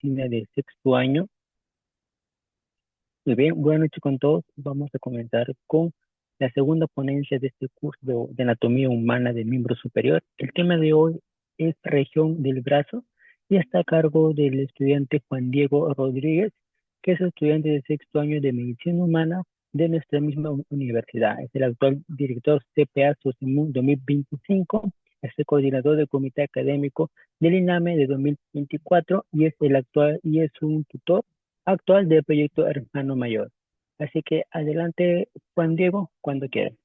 medicina de sexto año. Muy bien, buenas noches con todos. Vamos a comenzar con la segunda ponencia de este curso de anatomía humana del miembro superior. El tema de hoy es región del brazo y está a cargo del estudiante Juan Diego Rodríguez, que es estudiante de sexto año de medicina humana de nuestra misma universidad. Es el actual director CPA SOSIMUN 2025, es el coordinador del comité académico del INAME de 2024 y es un tutor actual del proyecto Hermano Mayor. Así que adelante, Juan Diego, cuando quieras.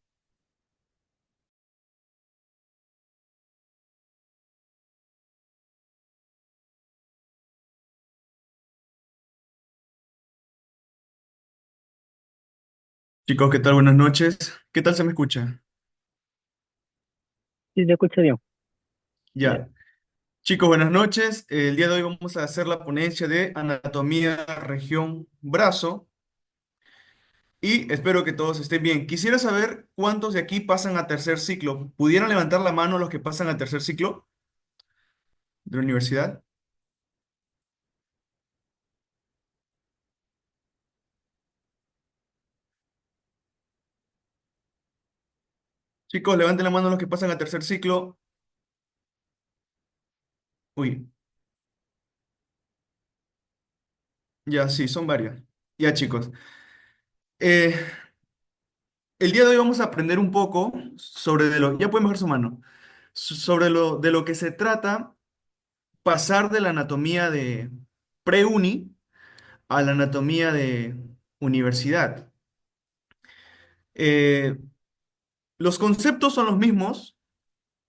Chicos, ¿qué tal? Buenas noches. ¿Qué tal se me escucha? Si te escucha bien. Ya. Ya. Chicos, buenas noches. El día de hoy vamos a hacer la ponencia de anatomía región brazo y espero que todos estén bien. Quisiera saber cuántos de aquí pasan a tercer ciclo. ¿Pudieran levantar la mano los que pasan a tercer ciclo de la universidad? Chicos, levanten la mano los que pasan a tercer ciclo. Uy, ya sí, son varios. Ya, chicos. Eh, el día de hoy vamos a aprender un poco sobre ya pueden bajar su mano. Sobre de lo que se trata pasar de la anatomía de pre-uni a la anatomía de universidad. Eh, los conceptos son los mismos,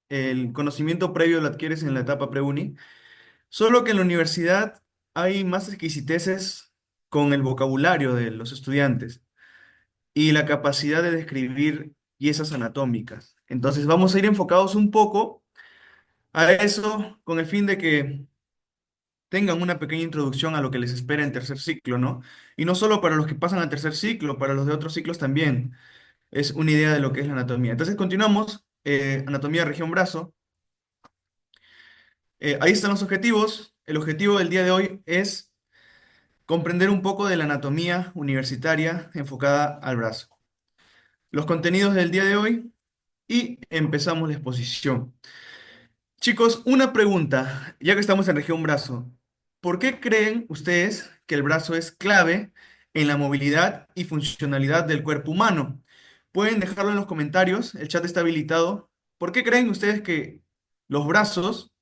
el conocimiento previo lo adquieres en la etapa pre-uni, solo que en la universidad hay más exquisiteces con el vocabulario de los estudiantes y la capacidad de describir piezas anatómicas. Entonces vamos a ir enfocados un poco a eso con el fin de que tengan una pequeña introducción a lo que les espera en tercer ciclo, ¿no? Y no solo para los que pasan al tercer ciclo, para los de otros ciclos también. Es una idea de lo que es la anatomía. Entonces continuamos, anatomía región brazo. Ahí están los objetivos. El objetivo del día de hoy es comprender un poco de la anatomía universitaria enfocada al brazo. Los contenidos del día de hoy y empezamos la exposición. Chicos, una pregunta, ya que estamos en región brazo. ¿Por qué creen ustedes que el brazo es clave en la movilidad y funcionalidad del cuerpo humano? Pueden dejarlo en los comentarios, el chat está habilitado. ¿Por qué creen ustedes que los brazos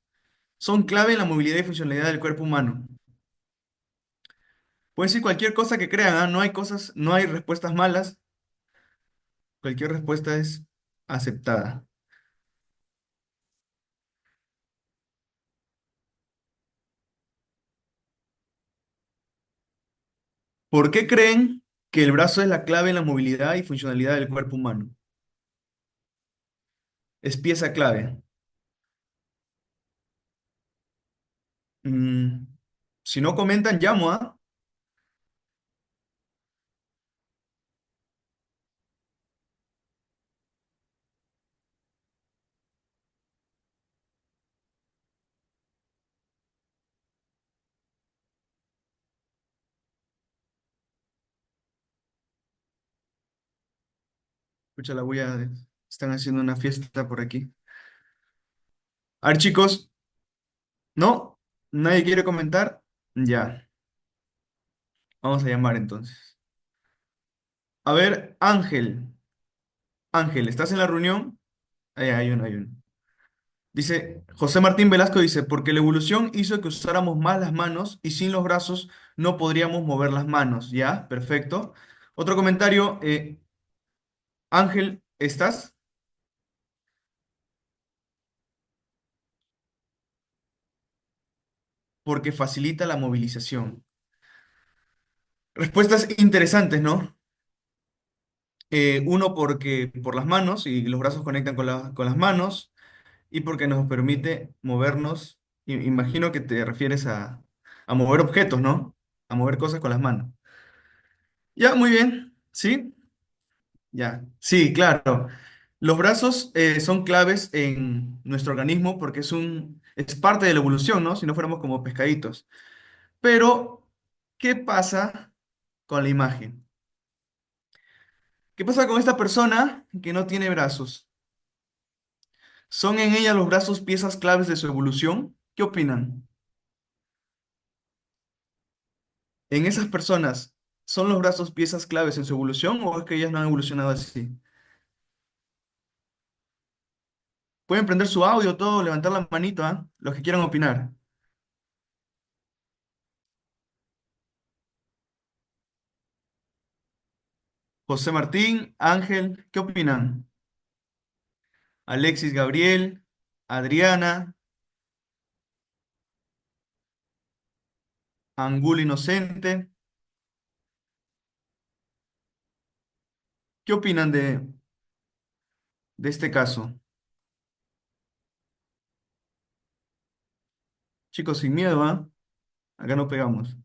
son clave en la movilidad y funcionalidad del cuerpo humano? Pueden decir cualquier cosa que crean, ¿ah? No hay cosas, no hay respuestas malas, cualquier respuesta es aceptada. ¿Por qué creen que el brazo es la clave en la movilidad y funcionalidad del cuerpo humano? Es pieza clave. Mm, si no comentan, llamo a... Escucha la bulla, están haciendo una fiesta por aquí. A ver, chicos, ¿no? ¿Nadie quiere comentar? Ya, vamos a llamar entonces. A ver, Ángel. Ángel, ¿estás en la reunión? Hay uno, hay uno. Dice, José Martín Velasco dice, porque la evolución hizo que usáramos más las manos y sin los brazos no podríamos mover las manos. ¿Ya? Perfecto. Otro comentario, Ángel, ¿estás? Porque facilita la movilización. Respuestas interesantes, ¿no? Uno porque por las manos y los brazos conectan con las manos y porque nos permite movernos. Imagino que te refieres a mover objetos, ¿no? A mover cosas con las manos. Ya, muy bien. ¿Sí? Ya. Sí, claro. Los brazos son claves en nuestro organismo porque es parte de la evolución, ¿no? Si no fuéramos como pescaditos. Pero, ¿qué pasa con la imagen? ¿Qué pasa con esta persona que no tiene brazos? ¿Son en ella los brazos piezas claves de su evolución? ¿Qué opinan? ¿En esas personas son los brazos piezas claves en su evolución o es que ellas no han evolucionado así? Pueden prender su audio, todo, levantar la manito, ¿ah? Los que quieran opinar. José Martín, Ángel, ¿qué opinan? Alexis Gabriel, Adriana, Angulo Inocente, ¿qué opinan de este caso? Chicos, sin miedo, ¿ah? Acá no pegamos.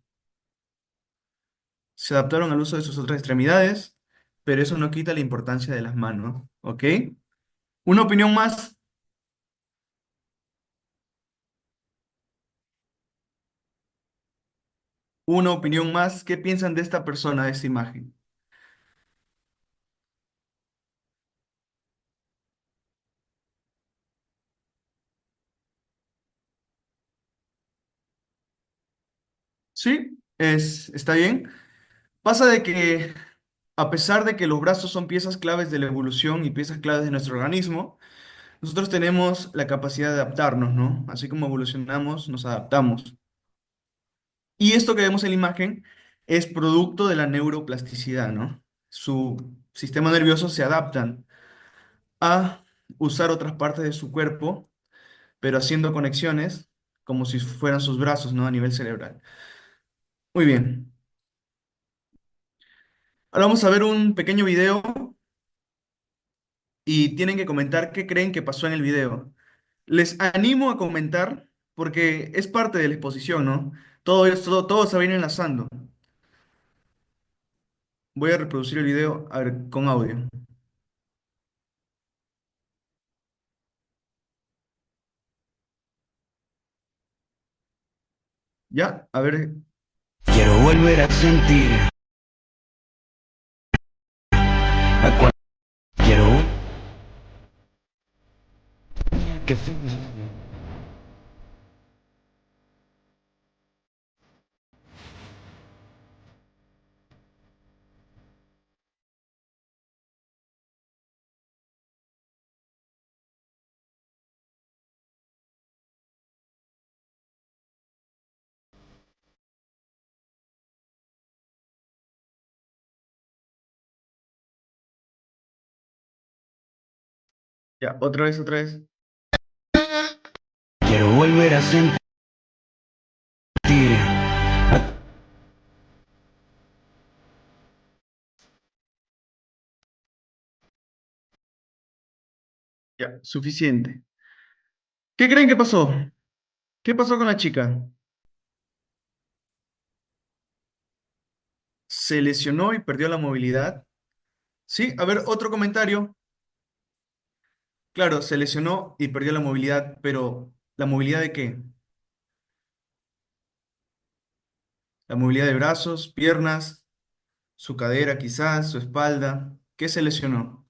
Se adaptaron al uso de sus otras extremidades, pero eso no quita la importancia de las manos, ¿ok? Una opinión más, una opinión más. ¿Qué piensan de esta persona, de esta imagen? ¿Sí? ¿Está bien? Pasa de que, a pesar de que los brazos son piezas claves de la evolución y piezas claves de nuestro organismo, nosotros tenemos la capacidad de adaptarnos, ¿no? Así como evolucionamos, nos adaptamos. Y esto que vemos en la imagen es producto de la neuroplasticidad, ¿no? Su sistema nervioso se adaptan a usar otras partes de su cuerpo, pero haciendo conexiones como si fueran sus brazos, ¿no? A nivel cerebral. Muy bien. Ahora vamos a ver un pequeño video y tienen que comentar qué creen que pasó en el video. Les animo a comentar porque es parte de la exposición, ¿no? Todo esto, todo se viene enlazando. Voy a reproducir el video, a ver, con audio. ¿Ya? A ver. Quiero volver a sentir quiero que Ya, otra vez, otra vez. quiero volver a sentir Ya, suficiente. ¿Qué creen que pasó? ¿Qué pasó con la chica? ¿Se lesionó y perdió la movilidad? Sí, a ver, otro comentario. Claro, se lesionó y perdió la movilidad, pero ¿la movilidad de qué? La movilidad de brazos, piernas, su cadera quizás, su espalda. ¿Qué se lesionó?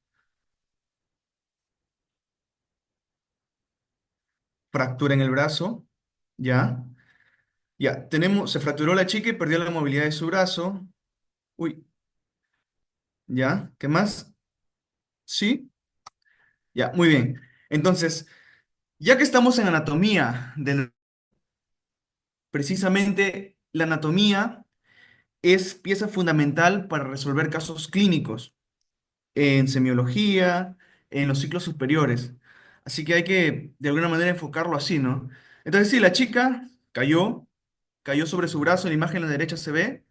Fractura en el brazo, ya. Ya, se fracturó la chica y perdió la movilidad de su brazo. Uy, ya, ¿qué más? Sí, ya, muy bien. Entonces, ya que estamos en anatomía, precisamente la anatomía es pieza fundamental para resolver casos clínicos en semiología, en los ciclos superiores. Así que hay que, de alguna manera, enfocarlo así, ¿no? Entonces, sí, la chica cayó sobre su brazo, en la imagen a la derecha se ve,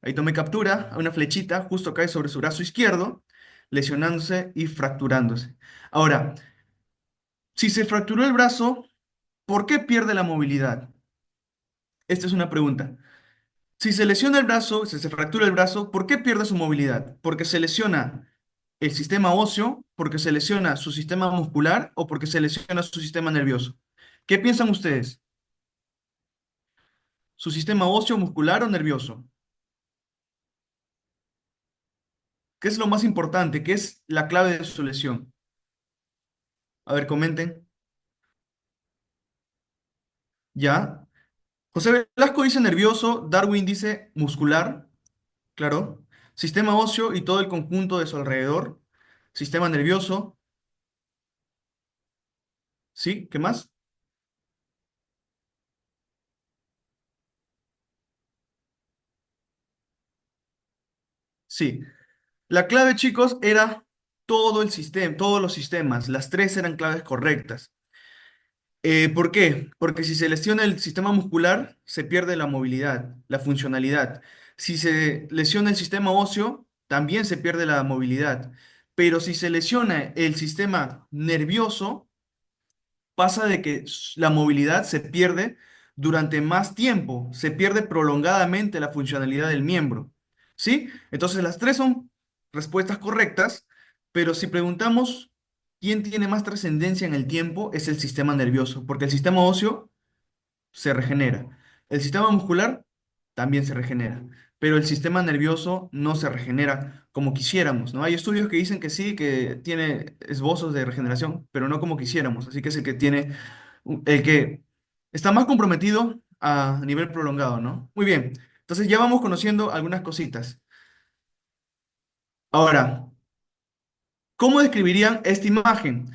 ahí tomé captura, una flechita justo cae sobre su brazo izquierdo, lesionándose y fracturándose. Ahora, si se fracturó el brazo, ¿por qué pierde la movilidad? Esta es una pregunta. Si se lesiona el brazo, si se fractura el brazo, ¿por qué pierde su movilidad? ¿Porque se lesiona el sistema óseo, porque se lesiona su sistema muscular o porque se lesiona su sistema nervioso? ¿Qué piensan ustedes? ¿Su sistema óseo, muscular o nervioso? ¿Qué es lo más importante? ¿Qué es la clave de su lesión? A ver, comenten. ¿Ya? José Velasco dice nervioso, Darwin dice muscular, claro. Sistema óseo y todo el conjunto de su alrededor. Sistema nervioso, ¿sí? ¿Qué más? Sí. La clave, chicos, era todo el sistema, todos los sistemas. Las tres eran claves correctas. ¿Por qué? Porque si se lesiona el sistema muscular, se pierde la movilidad, la funcionalidad. Si se lesiona el sistema óseo, también se pierde la movilidad. Pero si se lesiona el sistema nervioso, pasa de que la movilidad se pierde durante más tiempo, se pierde prolongadamente la funcionalidad del miembro. ¿Sí? Entonces las tres son respuestas correctas, pero si preguntamos quién tiene más trascendencia en el tiempo, es el sistema nervioso, porque el sistema óseo se regenera. El sistema muscular también se regenera, pero el sistema nervioso no se regenera como quisiéramos, ¿no? Hay estudios que dicen que sí, que tiene esbozos de regeneración, pero no como quisiéramos, así que es el que tiene, el que está más comprometido a nivel prolongado, ¿no? Muy bien, entonces ya vamos conociendo algunas cositas. Ahora, ¿cómo describirían esta imagen?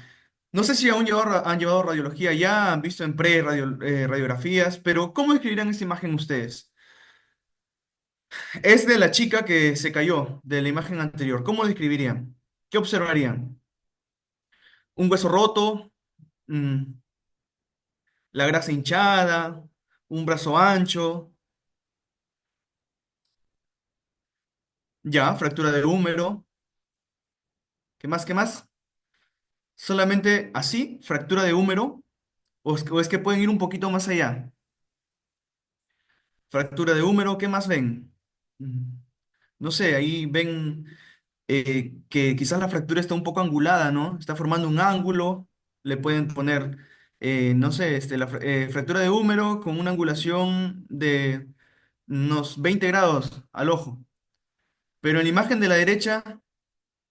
No sé si aún han llevado radiología ya, han visto en radiografías, pero ¿cómo describirían esta imagen ustedes? Es de la chica que se cayó, de la imagen anterior. ¿Cómo lo describirían? ¿Qué observarían? ¿Un hueso roto? Mm, ¿La grasa hinchada? ¿Un brazo ancho? Ya, fractura del húmero. ¿Qué más? ¿Qué más? ¿Solamente así? ¿Fractura de húmero? O es que pueden ir un poquito más allá? Fractura de húmero, ¿qué más ven? Mm, No sé, ahí ven que quizás la fractura está un poco angulada, ¿no? Está formando un ángulo, le pueden poner, no sé, fractura de húmero con una angulación de unos 20 grados al ojo. Pero en la imagen de la derecha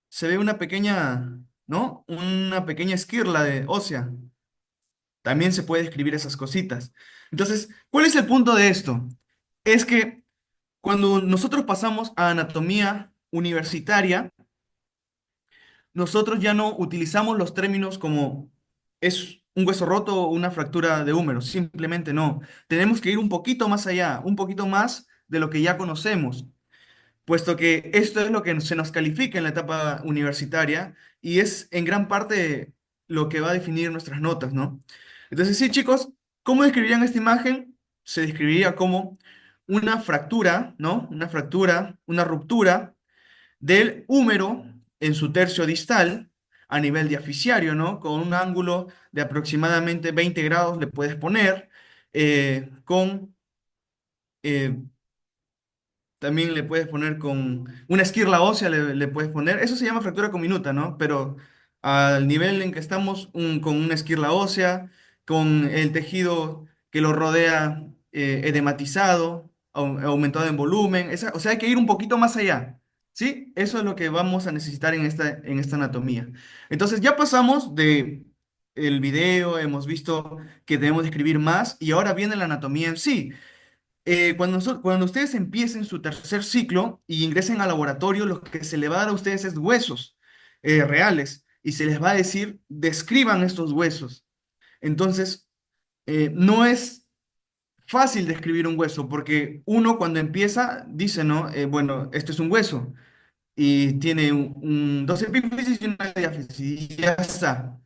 se ve una pequeña, ¿no? Una pequeña esquirla de ósea. También se puede escribir esas cositas. Entonces, ¿cuál es el punto de esto? Es que cuando nosotros pasamos a anatomía universitaria, nosotros ya no utilizamos los términos como es un hueso roto o una fractura de húmero, simplemente no. Tenemos que ir un poquito más allá, un poquito más de lo que ya conocemos, puesto que esto es lo que se nos califica en la etapa universitaria y es en gran parte lo que va a definir nuestras notas, ¿no? Entonces, sí, chicos, ¿cómo describirían esta imagen? Se describiría como una fractura, ¿no? Una fractura, una ruptura del húmero en su tercio distal a nivel diaficiario, ¿no? Con un ángulo de aproximadamente 20 grados le puedes poner, con eh, también le puedes poner con una esquirla ósea, le puedes poner. Eso se llama fractura comminuta, ¿no? Pero al nivel en que estamos, con una esquirla ósea, con el tejido que lo rodea edematizado, aumentado en volumen. O sea, hay que ir un poquito más allá. ¿Sí? Eso es lo que vamos a necesitar en esta anatomía. Entonces, ya pasamos de el video, hemos visto que debemos escribir más y ahora viene la anatomía en sí. Cuando ustedes empiecen su tercer ciclo y ingresen al laboratorio, lo que se le va a dar a ustedes es huesos reales y se les va a decir, describan estos huesos. Entonces, no es fácil describir un hueso porque uno cuando empieza dice, ¿no? Bueno, esto es un hueso y tiene dos epífisis y una diáfisis y ya está.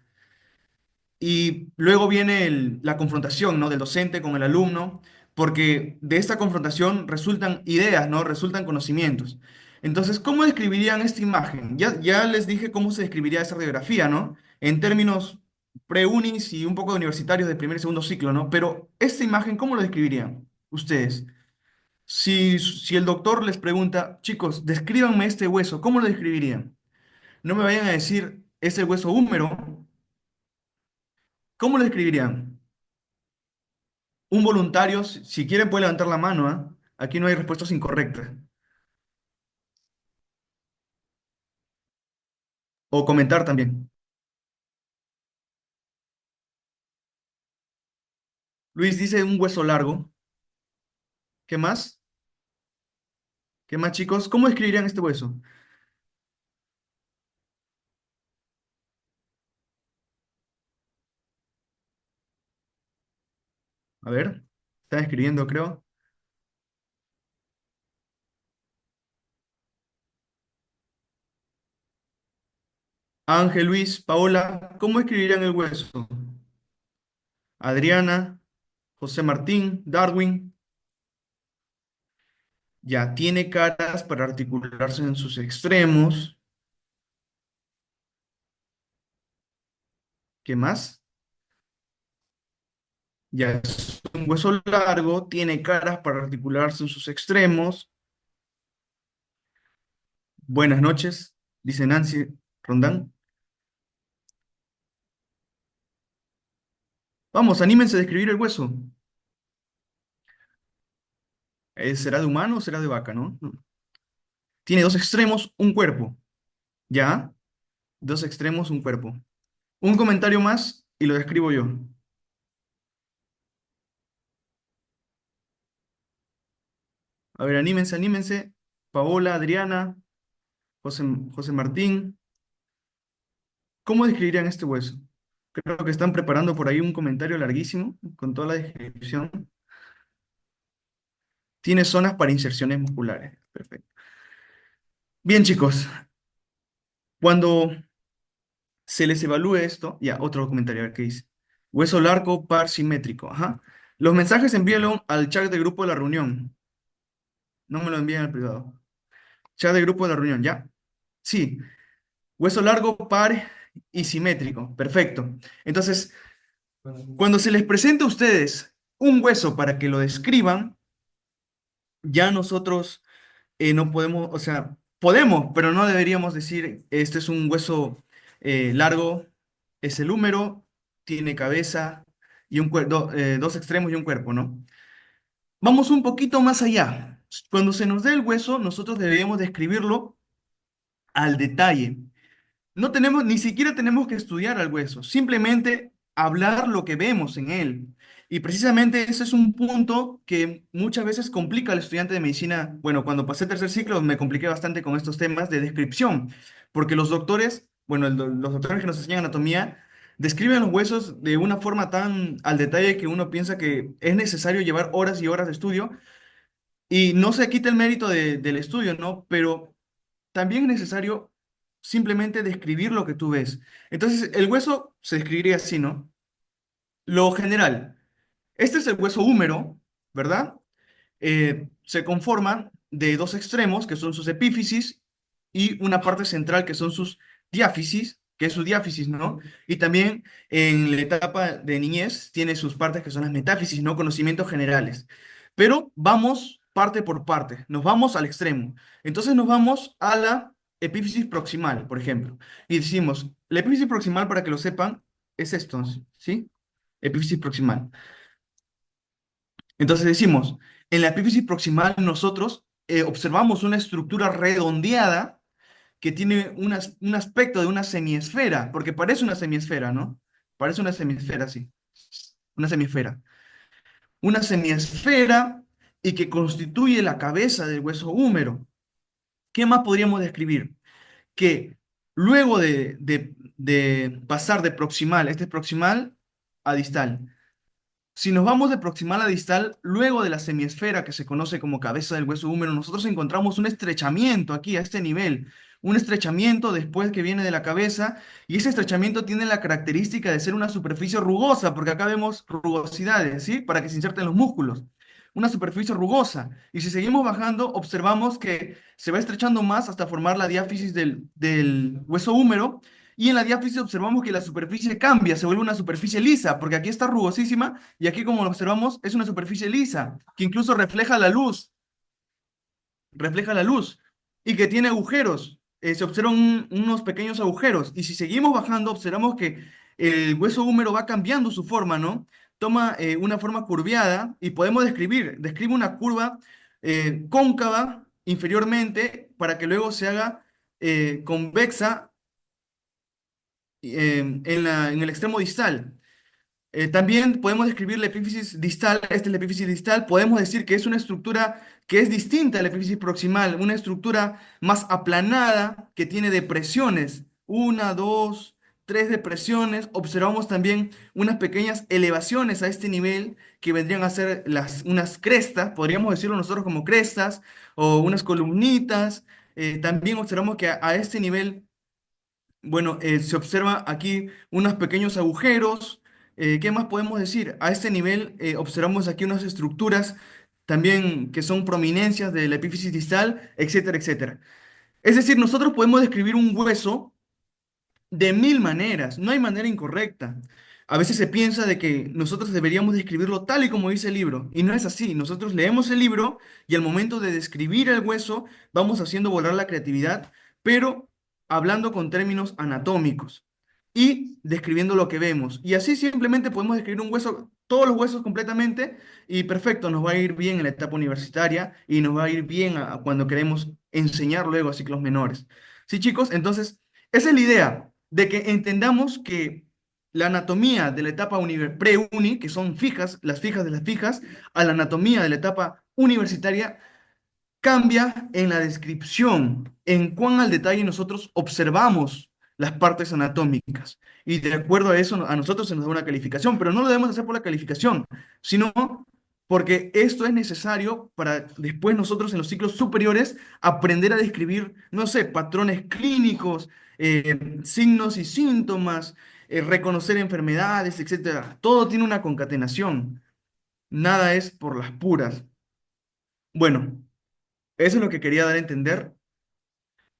Y luego viene la confrontación, ¿no? Del docente con el alumno, porque de esta confrontación resultan ideas, ¿no? Resultan conocimientos. Entonces, ¿cómo describirían esta imagen? Ya les dije cómo se describiría esa radiografía, ¿no? En términos pre-unis y un poco de universitarios de primer y segundo ciclo, ¿no? Pero esta imagen, ¿cómo lo describirían ustedes? Si el doctor les pregunta, chicos, descríbanme este hueso, ¿cómo lo describirían? No me vayan a decir, es el hueso húmero. ¿Cómo lo describirían? Un voluntario, si quiere, puede levantar la mano, ¿ah? Aquí no hay respuestas incorrectas. O comentar también. Luis dice un hueso largo. ¿Qué más? ¿Qué más, chicos? ¿Cómo escribirían este hueso? A ver, están escribiendo, creo. Ángel, Luis, Paola, ¿cómo escribirían el hueso? Adriana, José Martín, Darwin. Ya tiene caras para articularse en sus extremos. ¿Qué más? Ya es un hueso largo, tiene caras para articularse en sus extremos. Buenas noches, dice Nancy Rondán. Vamos, anímense a describir el hueso. ¿Será de humano o será de vaca, no? No. Tiene dos extremos, un cuerpo. ¿Ya? Dos extremos, un cuerpo. Un comentario más y lo describo yo. A ver, anímense, anímense. Paola, Adriana, José, José Martín. ¿Cómo describirían este hueso? Creo que están preparando por ahí un comentario larguísimo con toda la descripción. Tiene zonas para inserciones musculares. Perfecto. Bien, chicos, cuando se les evalúe esto, ya, otro comentario, a ver qué dice. Hueso largo par simétrico. Ajá. Los mensajes envíalo al chat de grupo de la reunión. No me lo envíen al privado. Chat de grupo de la reunión, ¿ya? Sí. Hueso largo par y simétrico. Perfecto. Entonces, cuando se les presente a ustedes un hueso para que lo describan, ya nosotros no podemos, o sea, podemos, pero no deberíamos decir, este es un hueso largo, es el húmero, tiene cabeza y dos extremos y un cuerpo, ¿no? Vamos un poquito más allá. Cuando se nos dé el hueso, nosotros deberíamos describirlo al detalle. No tenemos, ni siquiera tenemos que estudiar al hueso, simplemente hablar lo que vemos en él. Y precisamente ese es un punto que muchas veces complica al estudiante de medicina. Bueno, cuando pasé tercer ciclo me compliqué bastante con estos temas de descripción, porque los doctores, bueno, los doctores que nos enseñan anatomía, describen los huesos de una forma tan al detalle que uno piensa que es necesario llevar horas y horas de estudio, y no se quita el mérito del estudio, ¿no? Pero también es necesario simplemente describir lo que tú ves. Entonces, el hueso se describiría así, ¿no? Lo general. Este es el hueso húmero, ¿verdad? Se conforma de dos extremos, que son sus epífisis, y una parte central, que son sus diáfisis, que es su diáfisis, ¿no? Y también en la etapa de niñez tiene sus partes que son las metáfisis, ¿no? Conocimientos generales. Pero vamos parte por parte, nos vamos al extremo. Entonces nos vamos a la epífisis proximal, por ejemplo, y decimos, la epífisis proximal, para que lo sepan, es esto, ¿sí? Epífisis proximal. Entonces decimos, en la epífisis proximal nosotros observamos una estructura redondeada que tiene un aspecto de una semiesfera, porque parece una semiesfera, ¿no? Parece una semiesfera, sí. Una semiesfera. Una semiesfera y que constituye la cabeza del hueso húmero. ¿Qué más podríamos describir? Que luego de pasar de proximal, este es proximal a distal. Si nos vamos de proximal a distal, luego de la semiesfera que se conoce como cabeza del hueso húmero, nosotros encontramos un estrechamiento aquí, a este nivel. Un estrechamiento después que viene de la cabeza, y ese estrechamiento tiene la característica de ser una superficie rugosa, porque acá vemos rugosidades, ¿sí? Para que se inserten los músculos. Una superficie rugosa. Y si seguimos bajando, observamos que se va estrechando más hasta formar la diáfisis del hueso húmero, y en la diáfisis observamos que la superficie cambia, se vuelve una superficie lisa, porque aquí está rugosísima y aquí, como lo observamos, es una superficie lisa, que incluso refleja la luz, y que tiene agujeros. Se observan unos pequeños agujeros. Y si seguimos bajando, observamos que el hueso húmero va cambiando su forma, ¿no? toma una forma curviada y podemos describe una curva cóncava inferiormente para que luego se haga convexa en el extremo distal. También podemos describir la epífisis distal, esta es la epífisis distal, podemos decir que es una estructura que es distinta a la epífisis proximal, una estructura más aplanada que tiene depresiones, una, dos, tres depresiones. Observamos también unas pequeñas elevaciones a este nivel que vendrían a ser unas crestas, podríamos decirlo nosotros como crestas, o unas columnitas. También observamos que a este nivel bueno, se observa aquí unos pequeños agujeros. ¿Qué más podemos decir? A este nivel observamos aquí unas estructuras también que son prominencias de la epífisis distal, etcétera, etcétera. Es decir, nosotros podemos describir un hueso de mil maneras, no hay manera incorrecta. A veces se piensa de que nosotros deberíamos describirlo tal y como dice el libro, y no es así. Nosotros leemos el libro y al momento de describir el hueso vamos haciendo volar la creatividad, pero hablando con términos anatómicos y describiendo lo que vemos. Y así simplemente podemos describir un hueso, todos los huesos completamente, y perfecto, nos va a ir bien en la etapa universitaria y nos va a ir bien cuando queremos enseñar luego a ciclos menores. Sí, chicos, entonces, esa es la idea de que entendamos que la anatomía de la etapa pre-uni, que son fijas, las fijas de las fijas, a la anatomía de la etapa universitaria, cambia en la descripción, en cuán al detalle nosotros observamos las partes anatómicas. Y de acuerdo a eso, a nosotros se nos da una calificación, pero no lo debemos hacer por la calificación, sino porque esto es necesario para después nosotros en los ciclos superiores aprender a describir, no sé, patrones clínicos, signos y síntomas, reconocer enfermedades, etcétera. Todo tiene una concatenación. Nada es por las puras. Bueno, eso es lo que quería dar a entender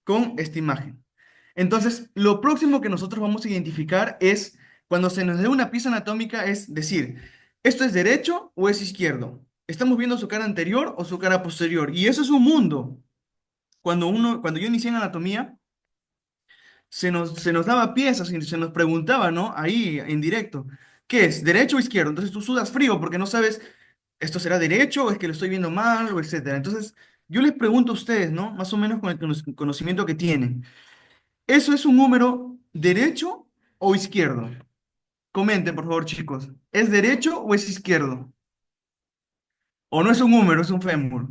con esta imagen. Entonces, lo próximo que nosotros vamos a identificar es, cuando se nos dé una pieza anatómica, es decir, ¿esto es derecho o es izquierdo? ¿Estamos viendo su cara anterior o su cara posterior? Y eso es un mundo. Cuando yo inicié en anatomía, se nos daba piezas y se nos preguntaba, ¿no? Ahí, en directo, ¿qué es? ¿Derecho o izquierdo? Entonces tú sudas frío porque no sabes, ¿esto será derecho o es que lo estoy viendo mal o etcétera? Entonces, yo les pregunto a ustedes, ¿no? Más o menos con el conocimiento que tienen. ¿Eso es un número derecho o izquierdo? Comenten, por favor, chicos. ¿Es derecho o es izquierdo? ¿O no es un número, es un fémur?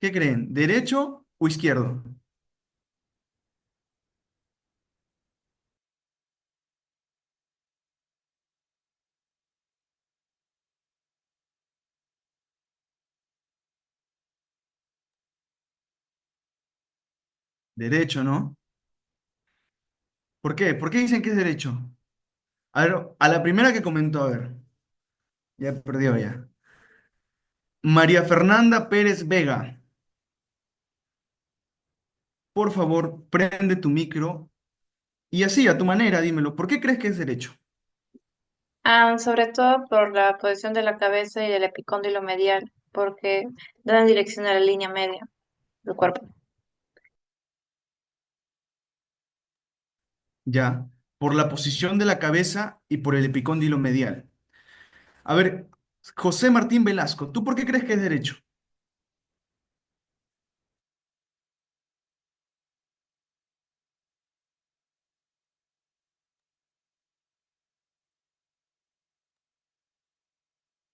¿Qué creen? ¿Derecho o izquierdo? Derecho, ¿no? ¿Por qué? ¿Por qué dicen que es derecho? A ver, a la primera que comentó, a ver, ya perdió ya. María Fernanda Pérez Vega, por favor, prende tu micro y así, a tu manera, dímelo. ¿Por qué crees que es derecho? Sobre todo por la posición de la cabeza y del epicóndilo medial, porque dan dirección a la línea media del cuerpo. Ya, por la posición de la cabeza y por el epicóndilo medial. A ver, José Martín Velasco, ¿tú por qué crees que es derecho?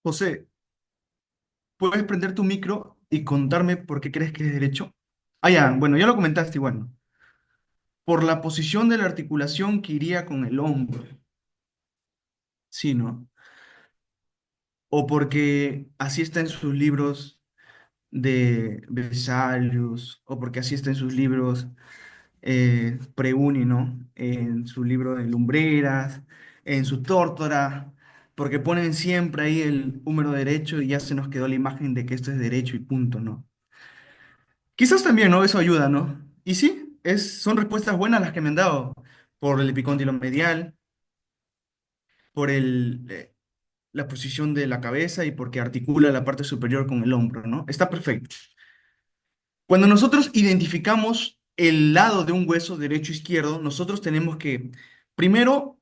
José, ¿puedes prender tu micro y contarme por qué crees que es derecho? Ah, ya, bueno, ya lo comentaste igual, ¿no? Por la posición de la articulación que iría con el hombro, sí, ¿no? O porque así está en sus libros de Vesalius, o porque así está en sus libros Preuni, ¿no? En su libro de Lumbreras, en su Tórtora, porque ponen siempre ahí el húmero derecho y ya se nos quedó la imagen de que esto es derecho y punto, ¿no? Quizás también, ¿no? Eso ayuda, ¿no? Y sí, son respuestas buenas las que me han dado por el epicóndilo medial, por la posición de la cabeza y porque articula la parte superior con el hombro, ¿no? Está perfecto. Cuando nosotros identificamos el lado de un hueso derecho o izquierdo, nosotros tenemos que primero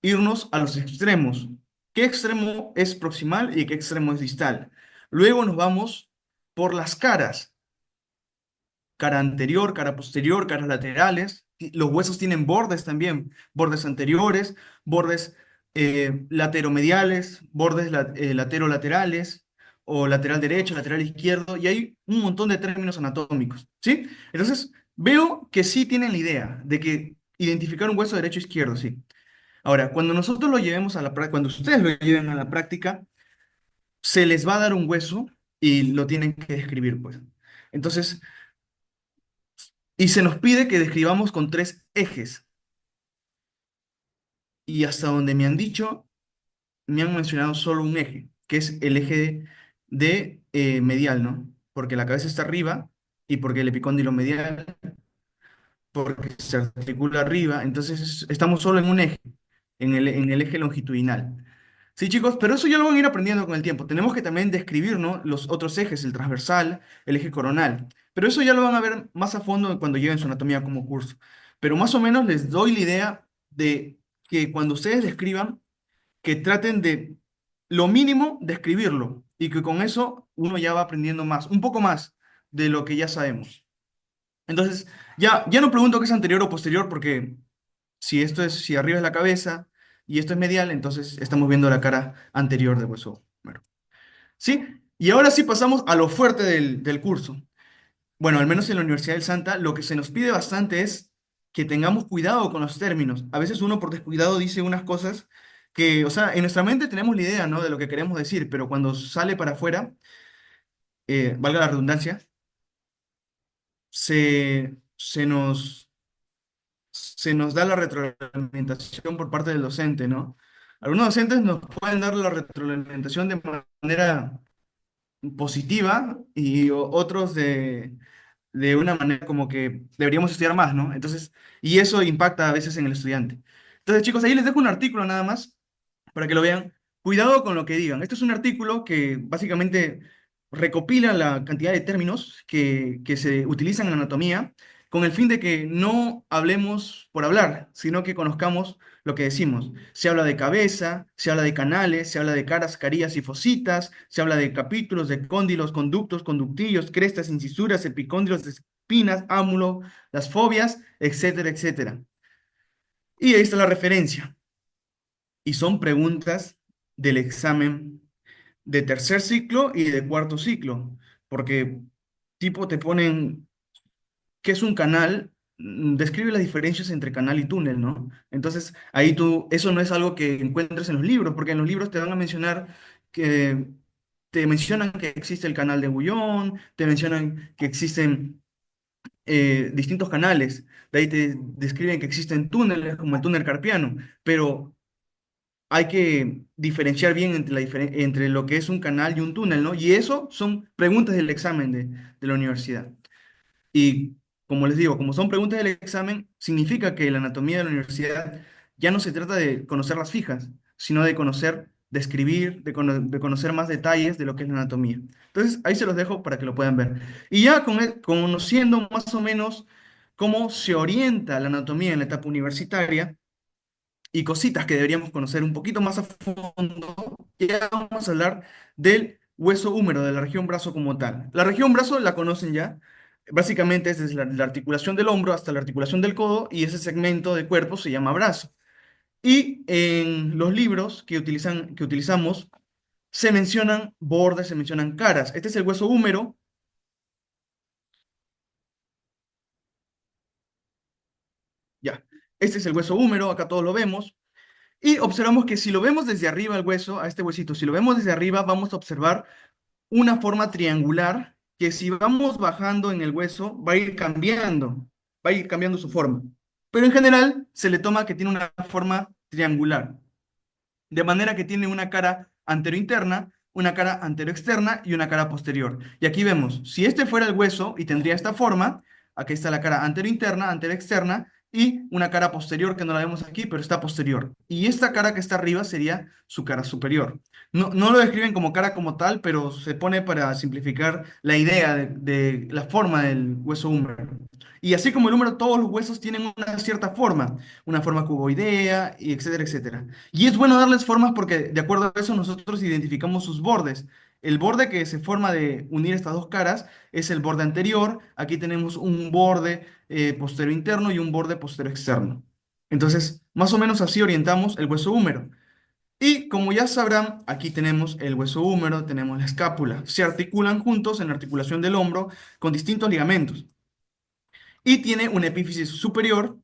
irnos a los extremos. ¿Qué extremo es proximal y qué extremo es distal? Luego nos vamos por las caras. Cara anterior, cara posterior, caras laterales. Los huesos tienen bordes también, bordes anteriores, bordes lateromediales, bordes laterolaterales, o lateral derecho, lateral izquierdo, y hay un montón de términos anatómicos, ¿sí? Entonces, veo que sí tienen la idea de que identificar un hueso derecho e izquierdo, sí. Ahora, cuando nosotros lo llevemos a la práctica, cuando ustedes lo lleven a la práctica, se les va a dar un hueso y lo tienen que describir, pues. Entonces, y se nos pide que describamos con tres ejes. Y hasta donde me han dicho, me han mencionado solo un eje, que es el eje de medial, ¿no? Porque la cabeza está arriba y porque el epicóndilo medial, porque se articula arriba, entonces estamos solo en un eje, en el eje longitudinal. Sí, chicos, pero eso ya lo van a ir aprendiendo con el tiempo. Tenemos que también describir, ¿no?, los otros ejes, el transversal, el eje coronal. Pero eso ya lo van a ver más a fondo cuando lleven su anatomía como curso. Pero más o menos les doy la idea de que cuando ustedes describan, que traten de lo mínimo describirlo y que con eso uno ya va aprendiendo más, un poco más de lo que ya sabemos. Entonces, ya no pregunto qué es anterior o posterior porque si arriba es la cabeza y esto es medial, entonces estamos viendo la cara anterior del hueso húmero. ¿Sí? Y ahora sí pasamos a lo fuerte del curso. Bueno, al menos en la Universidad del Santa, lo que se nos pide bastante es que tengamos cuidado con los términos. A veces uno por descuidado dice unas cosas que, o sea, en nuestra mente tenemos la idea, ¿no?, de lo que queremos decir, pero cuando sale para afuera, valga la redundancia, se nos da la retroalimentación por parte del docente, ¿no? Algunos docentes nos pueden dar la retroalimentación de manera positiva y otros de una manera como que deberíamos estudiar más, ¿no? Entonces, y eso impacta a veces en el estudiante. Entonces, chicos, ahí les dejo un artículo nada más para que lo vean. Cuidado con lo que digan. Este es un artículo que básicamente recopila la cantidad de términos que se utilizan en anatomía con el fin de que no hablemos por hablar, sino que conozcamos lo que decimos. Se habla de cabeza, se habla de canales, se habla de caras, carillas y fositas, se habla de capítulos, de cóndilos, conductos, conductillos, crestas, incisuras, epicóndilos, espinas, ámulo, las fobias, etcétera, etcétera. Y ahí está la referencia. Y son preguntas del examen de tercer ciclo y de cuarto ciclo, porque tipo te ponen qué es un canal, describe las diferencias entre canal y túnel, ¿no? Entonces, ahí eso no es algo que encuentres en los libros, porque en los libros te van a mencionar que, te mencionan que existe el canal de Bouillon, te mencionan que existen distintos canales, de ahí te describen que existen túneles como el túnel carpiano, pero hay que diferenciar bien entre lo que es un canal y un túnel, ¿no? Y eso son preguntas del examen de la universidad. Y como les digo, como son preguntas del examen, significa que la anatomía de la universidad ya no se trata de conocer las fijas, sino de conocer, de escribir, de conocer más detalles de lo que es la anatomía. Entonces, ahí se los dejo para que lo puedan ver. Y ya conociendo más o menos cómo se orienta la anatomía en la etapa universitaria, y cositas que deberíamos conocer un poquito más a fondo, ya vamos a hablar del hueso húmero, de la región brazo como tal. La región brazo la conocen ya, básicamente es desde la articulación del hombro hasta la articulación del codo, y ese segmento de cuerpo se llama brazo. Y en los libros que utilizamos, se mencionan bordes, se mencionan caras. Este es el hueso húmero, ya. Este es el hueso húmero, acá todos lo vemos. Y observamos que si lo vemos desde arriba al hueso, a este huesito, si lo vemos desde arriba, vamos a observar una forma triangular que si vamos bajando en el hueso va a ir cambiando su forma. Pero en general se le toma que tiene una forma triangular, de manera que tiene una cara anterointerna, una cara anteroexterna y una cara posterior. Y aquí vemos, si este fuera el hueso y tendría esta forma, aquí está la cara anterointerna, anteroexterna, y una cara posterior que no la vemos aquí, pero está posterior. Y esta cara que está arriba sería su cara superior. No lo describen como cara como tal, pero se pone para simplificar la idea de la forma del hueso húmero. Y así como el húmero, todos los huesos tienen una forma cuboidea, y etcétera, etcétera. Y es bueno darles formas porque de acuerdo a eso nosotros identificamos sus bordes. El borde que se forma de unir estas dos caras es el borde anterior. Aquí tenemos un borde posterior interno y un borde posterior externo. Entonces, más o menos así orientamos el hueso húmero. Y como ya sabrán, aquí tenemos el hueso húmero, tenemos la escápula. Se articulan juntos en la articulación del hombro con distintos ligamentos. Y tiene una epífisis superior,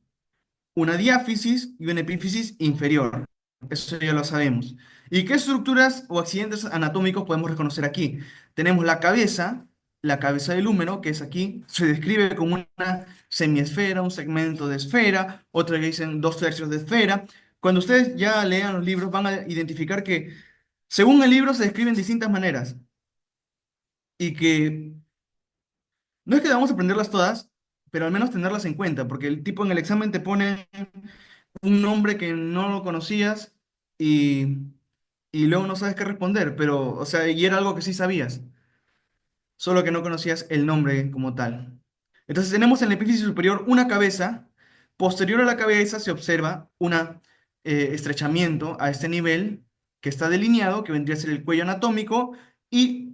una diáfisis y una epífisis inferior. Eso ya lo sabemos. ¿Y qué estructuras o accidentes anatómicos podemos reconocer aquí? Tenemos la cabeza del húmero, que es aquí, se describe como una semiesfera, un segmento de esfera, otra que dicen 2/3 de esfera. Cuando ustedes ya lean los libros van a identificar que según el libro se describen distintas maneras y que no es que debamos aprenderlas todas, pero al menos tenerlas en cuenta, porque el tipo en el examen te pone un nombre que no lo conocías y, y luego no sabes qué responder, pero, o sea, y era algo que sí sabías, solo que no conocías el nombre como tal. Entonces tenemos en la epífisis superior una cabeza, posterior a la cabeza se observa un estrechamiento a este nivel que está delineado, que vendría a ser el cuello anatómico, y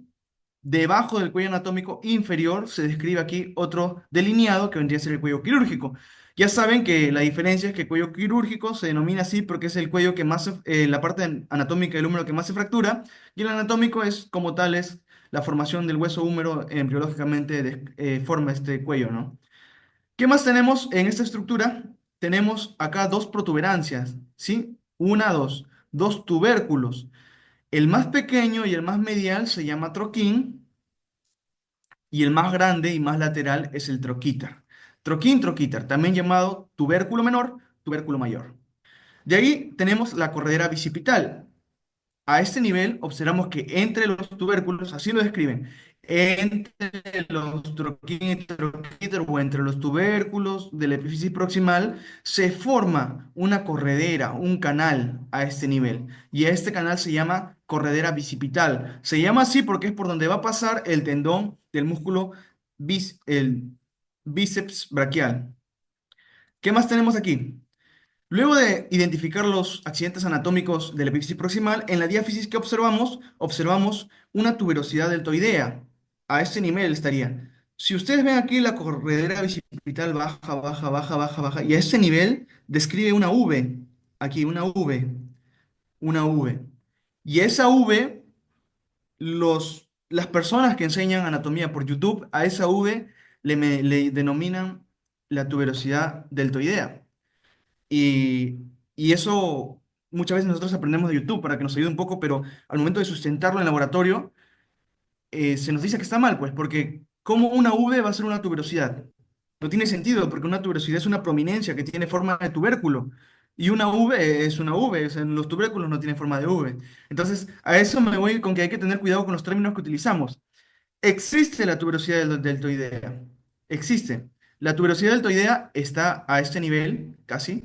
debajo del cuello anatómico inferior se describe aquí otro delineado que vendría a ser el cuello quirúrgico. Ya saben que la diferencia es que el cuello quirúrgico se denomina así porque es el cuello que más, la parte anatómica del húmero que más se fractura, y el anatómico es como tal, es la formación del hueso húmero embriológicamente forma este cuello, ¿no? ¿Qué más tenemos en esta estructura? Tenemos acá dos protuberancias, ¿sí? Dos tubérculos. El más pequeño y el más medial se llama troquín, y el más grande y más lateral es el troquíter. Troquín, troquíter, también llamado tubérculo menor, tubérculo mayor. De ahí tenemos la corredera bicipital. A este nivel observamos que entre los tubérculos, así lo describen, entre los troquín y troquíter o entre los tubérculos de la epífisis proximal se forma una corredera, un canal a este nivel. Y a este canal se llama corredera bicipital. Se llama así porque es por donde va a pasar el tendón del músculo el bíceps braquial. ¿Qué más tenemos aquí? Luego de identificar los accidentes anatómicos de la epífisis proximal, en la diáfisis que observamos, observamos una tuberosidad deltoidea. A este nivel estaría. Si ustedes ven aquí la corredera bicipital baja, baja, baja, baja, baja, y a este nivel describe una V. Aquí, una V. Y esa V, las personas que enseñan anatomía por YouTube, a esa V le denominan la tuberosidad deltoidea. Y, y eso muchas veces nosotros aprendemos de YouTube para que nos ayude un poco, pero al momento de sustentarlo en laboratorio, se nos dice que está mal, pues, porque ¿cómo una V va a ser una tuberosidad? No tiene sentido, porque una tuberosidad es una prominencia que tiene forma de tubérculo. Y una V es una V, o sea, los tubérculos no tienen forma de V. Entonces, a eso me voy con que hay que tener cuidado con los términos que utilizamos. Existe la tuberosidad deltoidea. Existe. La tuberosidad deltoidea está a este nivel, casi,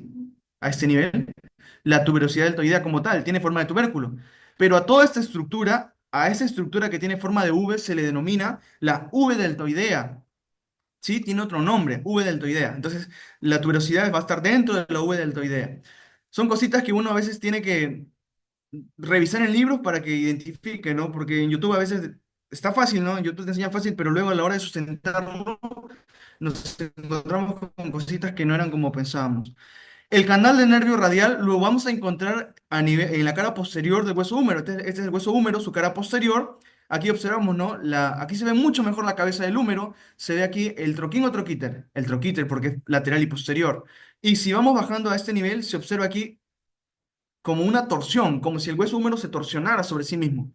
a este nivel. La tuberosidad deltoidea como tal tiene forma de tubérculo. Pero a toda esta estructura, a esa estructura que tiene forma de V, se le denomina la V deltoidea. ¿Sí? Tiene otro nombre, V deltoidea. Entonces, la tuberosidad va a estar dentro de la V deltoidea. Son cositas que uno a veces tiene que revisar en libros para que identifique, ¿no? Porque en YouTube a veces está fácil, ¿no? En YouTube te enseña fácil, pero luego a la hora de sustentarlo nos encontramos con cositas que no eran como pensábamos. El canal del nervio radial lo vamos a encontrar en la cara posterior del hueso húmero. Este es el hueso húmero, su cara posterior. Aquí observamos, ¿no? Aquí se ve mucho mejor la cabeza del húmero. Se ve aquí el troquín o troquíter. El troquíter porque es lateral y posterior. Y si vamos bajando a este nivel, se observa aquí como una torsión, como si el hueso húmero se torsionara sobre sí mismo.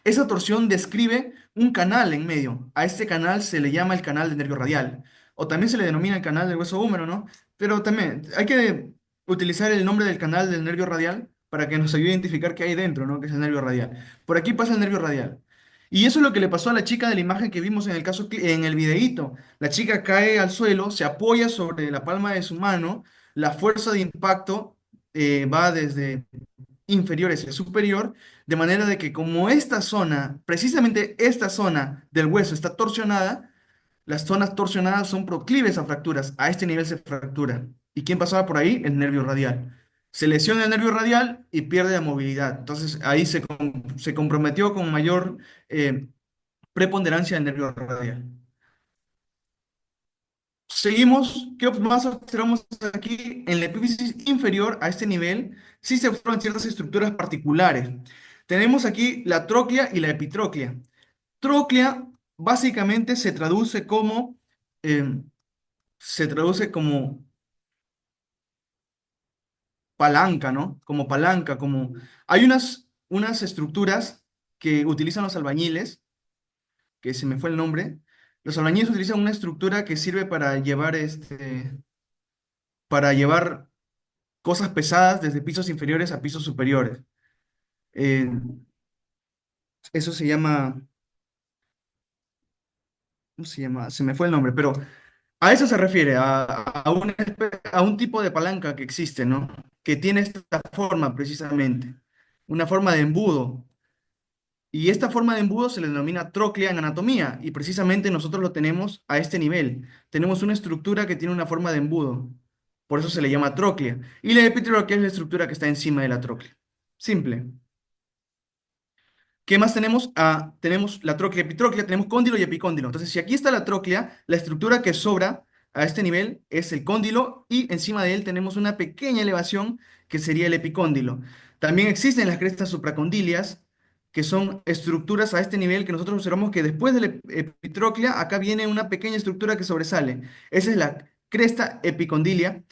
Esa torsión describe un canal en medio. A este canal se le llama el canal del nervio radial, o también se le denomina el canal del hueso húmero, ¿no? Pero también hay que utilizar el nombre del canal del nervio radial para que nos ayude a identificar qué hay dentro, ¿no? Que es el nervio radial. Por aquí pasa el nervio radial. Y eso es lo que le pasó a la chica de la imagen que vimos en el caso, en el videíto. La chica cae al suelo, se apoya sobre la palma de su mano, la fuerza de impacto va desde inferior hacia superior, de manera de que como esta zona, precisamente esta zona del hueso está torsionada, las zonas torsionadas son proclives a fracturas. A este nivel se fractura. ¿Y quién pasaba por ahí? El nervio radial. Se lesiona el nervio radial y pierde la movilidad. Entonces ahí se comprometió con mayor preponderancia del nervio radial. Seguimos, ¿qué más observamos aquí? En la epífisis inferior a este nivel, sí se observan ciertas estructuras particulares. Tenemos aquí la tróclea y la epitróclea. Tróclea básicamente eh, se traduce como palanca, ¿no? Como palanca, como... Hay unas estructuras que utilizan los albañiles, que se me fue el nombre. Los albañiles utilizan una estructura que sirve para llevar cosas pesadas desde pisos inferiores a pisos superiores. Eh, eso se llama, ¿cómo se llama? Se me fue el nombre, pero a eso se refiere, a un tipo de palanca que existe, ¿no? Que tiene esta forma precisamente, una forma de embudo. Y esta forma de embudo se le denomina tróclea en anatomía, y precisamente nosotros lo tenemos a este nivel. Tenemos una estructura que tiene una forma de embudo, por eso se le llama tróclea. Y la epitróclea es la estructura que está encima de la tróclea. Simple. ¿Qué más tenemos? Tenemos la tróclea, epitróclea, tenemos cóndilo y epicóndilo. Entonces, si aquí está la tróclea, la estructura que sobra a este nivel es el cóndilo y encima de él tenemos una pequeña elevación que sería el epicóndilo. También existen las crestas supracondilias, que son estructuras a este nivel que nosotros observamos que después de la epitróclea, acá viene una pequeña estructura que sobresale. Esa es la cresta epicondilia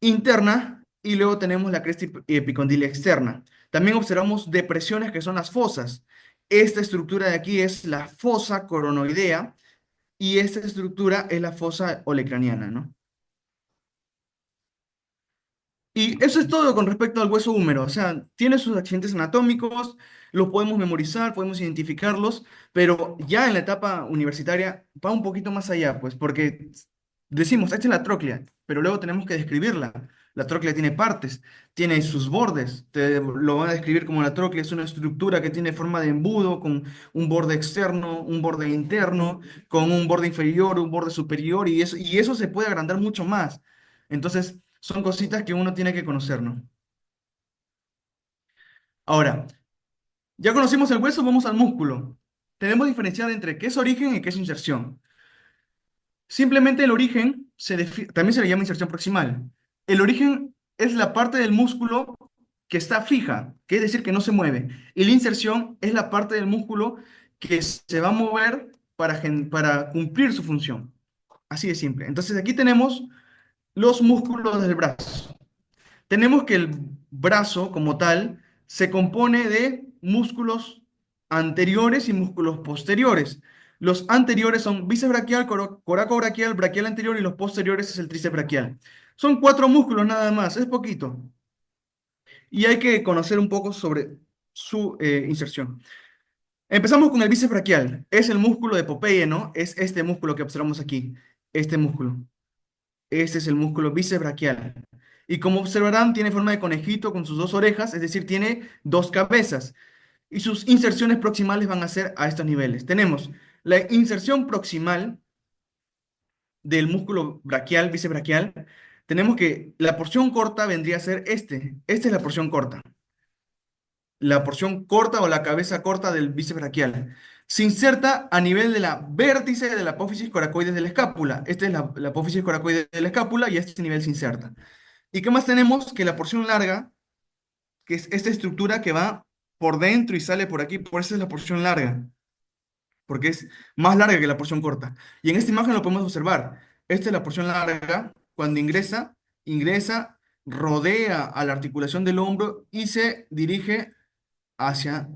interna y luego tenemos la cresta epicondilia externa. También observamos depresiones que son las fosas. Esta estructura de aquí es la fosa coronoidea y esta estructura es la fosa olecraniana, ¿no? Y eso es todo con respecto al hueso húmero. O sea, tiene sus accidentes anatómicos, los podemos memorizar, podemos identificarlos, pero ya en la etapa universitaria va un poquito más allá, pues, porque decimos, esta es la tróclea, pero luego tenemos que describirla. La tróclea tiene partes, tiene sus bordes. Lo van a describir como la tróclea es una estructura que tiene forma de embudo, con un borde externo, un borde interno, con un borde inferior, un borde superior, y eso se puede agrandar mucho más. Entonces, son cositas que uno tiene que conocer, ¿no? Ahora, ya conocimos el hueso, vamos al músculo. Tenemos que diferenciar entre qué es origen y qué es inserción. Simplemente el origen también se le llama inserción proximal. El origen es la parte del músculo que está fija, que es decir, que no se mueve. Y la inserción es la parte del músculo que se va a mover para cumplir su función. Así de simple. Entonces aquí tenemos los músculos del brazo. Tenemos que el brazo como tal se compone de músculos anteriores y músculos posteriores. Los anteriores son bíceps braquial, coracobraquial, braquial anterior y los posteriores es el tríceps braquial. Son 4 músculos nada más, es poquito. Y hay que conocer un poco sobre su inserción. Empezamos con el bíceps braquial. Es el músculo de Popeye, ¿no? Es este músculo que observamos aquí. Este músculo. Este es el músculo bíceps braquial. Y como observarán, tiene forma de conejito con sus 2 orejas, es decir, tiene 2 cabezas. Y sus inserciones proximales van a ser a estos niveles. Tenemos la inserción proximal del músculo braquial, bíceps braquial. Tenemos que la porción corta vendría a ser este. Esta es la porción corta. La porción corta o la cabeza corta del bíceps braquial. Se inserta a nivel de la vértice de la apófisis coracoides de la escápula. Esta es la apófisis coracoide de la escápula y a este nivel se inserta. ¿Y qué más tenemos? Que la porción larga, que es esta estructura que va por dentro y sale por aquí, por eso es la porción larga, porque es más larga que la porción corta. Y en esta imagen lo podemos observar. Esta es la porción larga, cuando ingresa, rodea a la articulación del hombro y se dirige hacia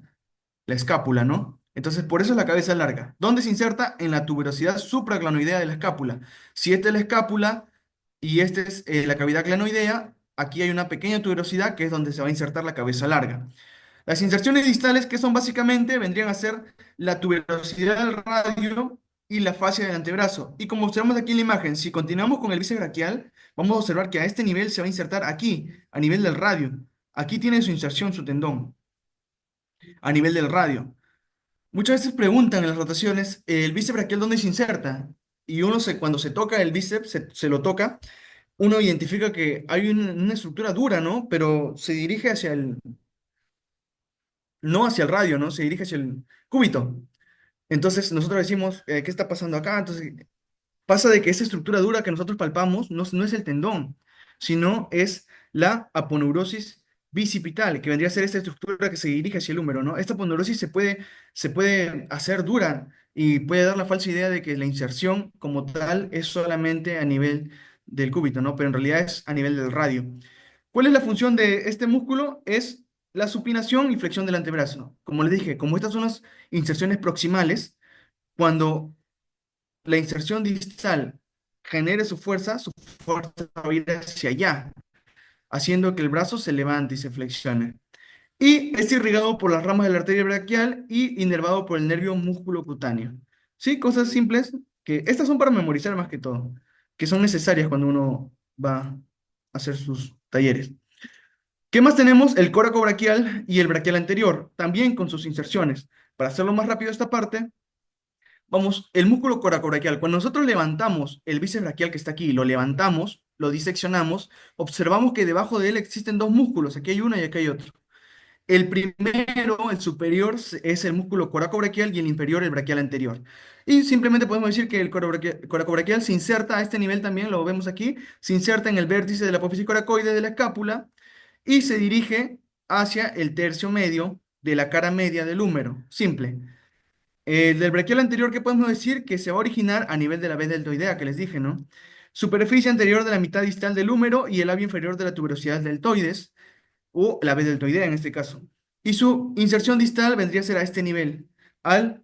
la escápula, ¿no? Entonces, por eso es la cabeza larga. ¿Dónde se inserta? En la tuberosidad supraclanoidea de la escápula. Si esta es la escápula y esta es la cavidad clanoidea, aquí hay una pequeña tuberosidad que es donde se va a insertar la cabeza larga. Las inserciones distales, que son básicamente, vendrían a ser la tuberosidad del radio y la fascia del antebrazo. Y como observamos aquí en la imagen, si continuamos con el bíceps braquial, vamos a observar que a este nivel se va a insertar aquí, a nivel del radio. Aquí tiene su inserción, su tendón, a nivel del radio. Muchas veces preguntan en las rotaciones, ¿el bíceps braquial dónde se inserta? Y cuando se toca el bíceps, se lo toca, uno identifica que hay una estructura dura, ¿no? Pero se dirige no hacia el radio, ¿no? Se dirige hacia el cúbito. Entonces nosotros decimos, ¿qué está pasando acá? Entonces pasa de que esa estructura dura que nosotros palpamos no es el tendón, sino es la aponeurosis bicipital, que vendría a ser esta estructura que se dirige hacia el húmero, ¿no? Esta aponeurosis se puede hacer dura y puede dar la falsa idea de que la inserción como tal es solamente a nivel del cúbito, ¿no? Pero en realidad es a nivel del radio. ¿Cuál es la función de este músculo? Es la supinación y flexión del antebrazo. Como les dije, como estas son las inserciones proximales, cuando la inserción distal genere su fuerza va a ir hacia allá, haciendo que el brazo se levante y se flexione. Y es irrigado por las ramas de la arteria braquial y inervado por el nervio músculo cutáneo. ¿Sí? Cosas simples que estas son para memorizar más que todo, que son necesarias cuando uno va a hacer sus talleres. ¿Qué más tenemos? El córaco braquial y el braquial anterior, también con sus inserciones. Para hacerlo más rápido esta parte, vamos, el músculo coracobraquial. Cuando nosotros levantamos el bíceps braquial que está aquí, lo levantamos, lo diseccionamos, observamos que debajo de él existen dos músculos. Aquí hay uno y aquí hay otro. El primero, el superior, es el músculo coracobraquial y el inferior, el braquial anterior. Y simplemente podemos decir que el coracobraquial se inserta a este nivel también, lo vemos aquí, se inserta en el vértice de la apófisis coracoide de la escápula y se dirige hacia el tercio medio de la cara media del húmero. Simple. Del braquial anterior, ¿qué podemos decir? Que se va a originar a nivel de la vez deltoidea, que les dije, ¿no? Superficie anterior de la mitad distal del húmero y el labio inferior de la tuberosidad deltoides, o la vez deltoidea en este caso. Y su inserción distal vendría a ser a este nivel, a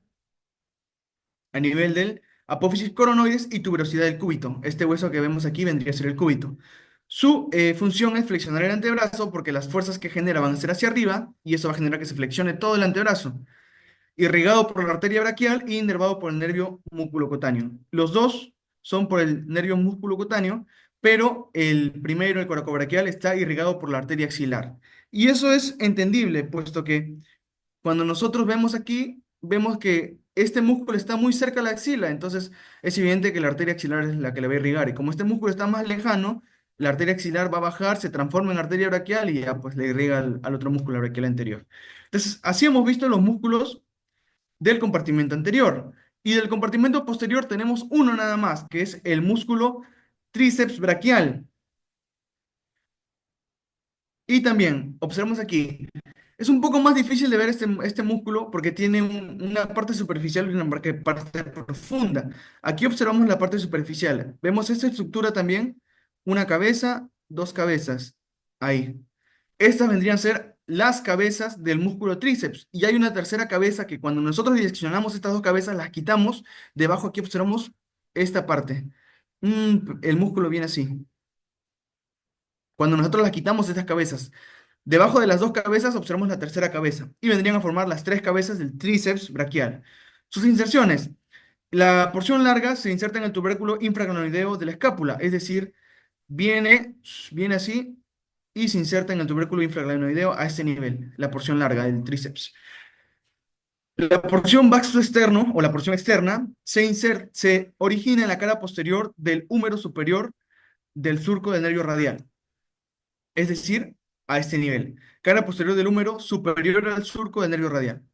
nivel del apófisis coronoides y tuberosidad del cúbito. Este hueso que vemos aquí vendría a ser el cúbito. Su función es flexionar el antebrazo porque las fuerzas que genera van a ser hacia arriba y eso va a generar que se flexione todo el antebrazo, irrigado por la arteria braquial y inervado por el nervio musculocutáneo. Los dos son por el nervio musculocutáneo, pero el primero, el coracobraquial, está irrigado por la arteria axilar. Y eso es entendible, puesto que cuando nosotros vemos aquí, vemos que este músculo está muy cerca de la axila, entonces es evidente que la arteria axilar es la que le va a irrigar. Y como este músculo está más lejano, la arteria axilar va a bajar, se transforma en arteria braquial y ya pues le irriga al otro músculo braquial anterior. Entonces, así hemos visto los músculos del compartimento anterior. Y del compartimento posterior tenemos uno nada más, que es el músculo tríceps braquial. Y también, observamos aquí, es un poco más difícil de ver este músculo porque tiene una parte superficial y una parte profunda. Aquí observamos la parte superficial. Vemos esta estructura también, una cabeza, dos cabezas. Ahí. Estas vendrían a ser las cabezas del músculo tríceps. Y hay una tercera cabeza que cuando nosotros diseccionamos estas dos cabezas, las quitamos, debajo aquí observamos esta parte. El músculo viene así. Cuando nosotros las quitamos estas cabezas, debajo de las dos cabezas observamos la tercera cabeza. Y vendrían a formar las tres cabezas del tríceps braquial. Sus inserciones. La porción larga se inserta en el tubérculo infraganoideo de la escápula, es decir, viene así y se inserta en el tubérculo infraglenoideo a este nivel, la porción larga del tríceps. La porción externo o la porción externa se origina en la cara posterior del húmero superior del surco del nervio radial, es decir, a este nivel. Cara posterior del húmero superior al surco del nervio radial.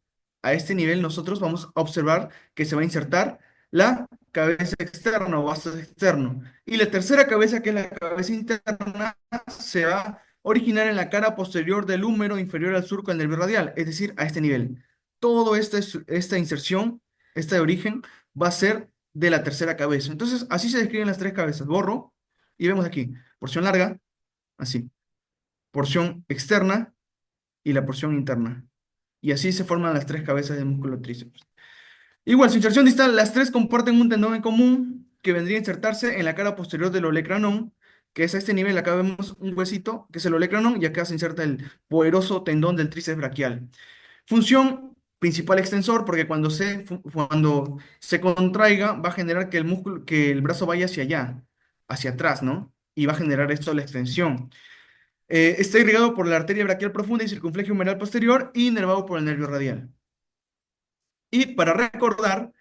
A este nivel nosotros vamos a observar que se va a insertar la cabeza externa o vasto externo. Y la tercera cabeza, que es la cabeza interna, se va a originar en la cara posterior del húmero inferior al surco del nervio radial, es decir, a este nivel. Toda esta inserción, esta de origen, va a ser de la tercera cabeza. Entonces, así se describen las tres cabezas. Borro y vemos aquí, porción larga, así, porción externa y la porción interna. Y así se forman las tres cabezas del músculo tríceps. Igual, su inserción distal, las tres comparten un tendón en común que vendría a insertarse en la cara posterior del olecranon, que es a este nivel. Acá vemos un huesito, que es el olecranon, y acá se inserta el poderoso tendón del tríceps braquial. Función principal extensor, porque cuando se contraiga va a generar que el brazo vaya hacia allá, hacia atrás, ¿no? y va a generar esto la extensión. Está irrigado por la arteria braquial profunda y circunflejo humeral posterior y inervado por el nervio radial. Y para recordar,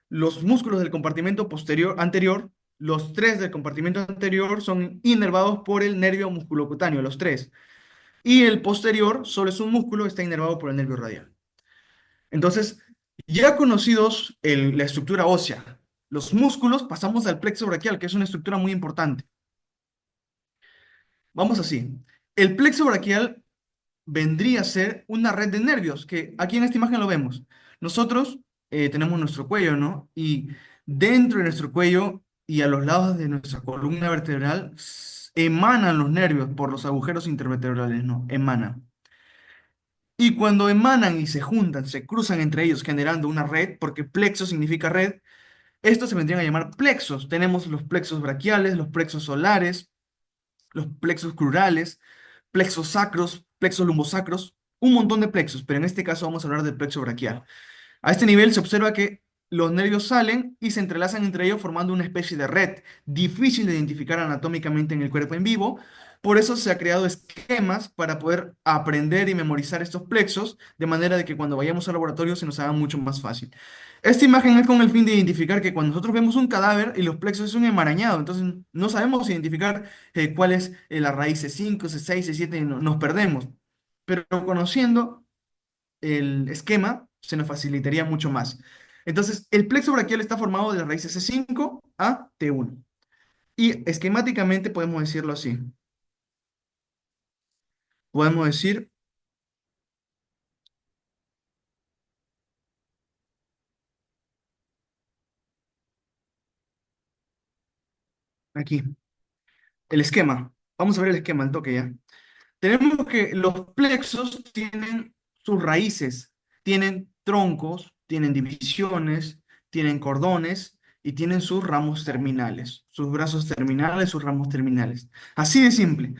los músculos del compartimento posterior anterior, los tres del compartimento anterior son inervados por el nervio musculocutáneo, los tres. Y el posterior solo es un músculo, está inervado por el nervio radial. Entonces, ya conocidos la estructura ósea, los músculos, pasamos al plexo braquial, que es una estructura muy importante. Vamos así. El plexo braquial vendría a ser una red de nervios, que aquí en esta imagen lo vemos. Nosotros tenemos nuestro cuello, ¿no? Y dentro de nuestro cuello y a los lados de nuestra columna vertebral emanan los nervios por los agujeros intervertebrales, ¿no? Emanan. Y cuando emanan y se juntan, se cruzan entre ellos generando una red, porque plexo significa red, estos se vendrían a llamar plexos. Tenemos los plexos braquiales, los plexos solares, los plexos crurales, plexos sacros, plexos lumbosacros, un montón de plexos, pero en este caso vamos a hablar del plexo braquial. A este nivel se observa que los nervios salen y se entrelazan entre ellos formando una especie de red, difícil de identificar anatómicamente en el cuerpo en vivo. Por eso se ha creado esquemas para poder aprender y memorizar estos plexos, de manera de que cuando vayamos al laboratorio se nos haga mucho más fácil. Esta imagen es con el fin de identificar que cuando nosotros vemos un cadáver y los plexos es un enmarañado, entonces no sabemos identificar cuál es la raíz C5, C6, C7, y nos perdemos. Pero conociendo el esquema, se nos facilitaría mucho más. Entonces, el plexo braquial está formado de las raíces C5 a T1. Y esquemáticamente podemos decirlo así. Podemos decir aquí, el esquema. Vamos a ver el esquema al toque ya. Tenemos que los plexos tienen sus raíces, tienen troncos, tienen divisiones, tienen cordones y tienen sus ramos terminales, sus brazos terminales, sus ramos terminales. Así de simple.